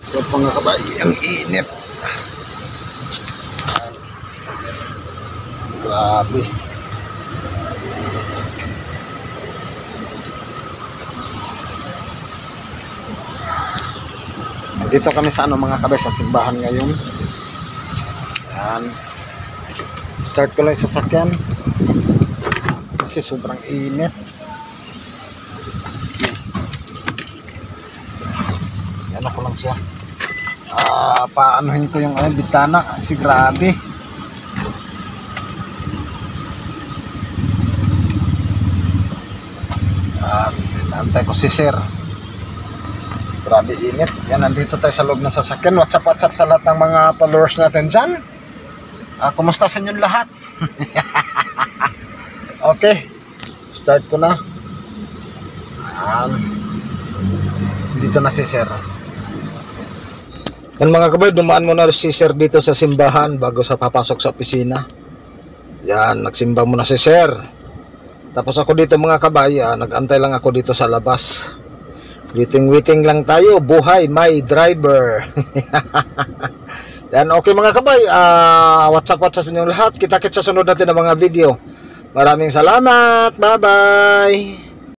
Sa mga kabay, ang init. Grabe. Dito kami sa mga kabay, sa simbahan ngayon. Yan. Start ko lang yung sasakyan kasi sobrang init. Yan ako lang siya. Paanohin ko yung bitana kasi grabe. Nantay ko si sir. Grabe init. Yan, nandito tayo sa loob ng sasakyan. What's up sa lahat ng mga followers natin dyan. Kumusta sa inyong lahat? Okay, start ko na. Dito na si sir. Yan mga kabay, dumaan muna si sir dito sa simbahan bago sa papasok sa opisina. Yan, nagsimba muna si sir. Tapos ako dito mga kabay, nag-antay lang ako dito sa labas. Waiting lang tayo. Buhay may driver. Yan, okay mga kabay, what's up niyo lahat. Kita-kits sa sunod natin ng mga video. Maraming salamat. Bye bye.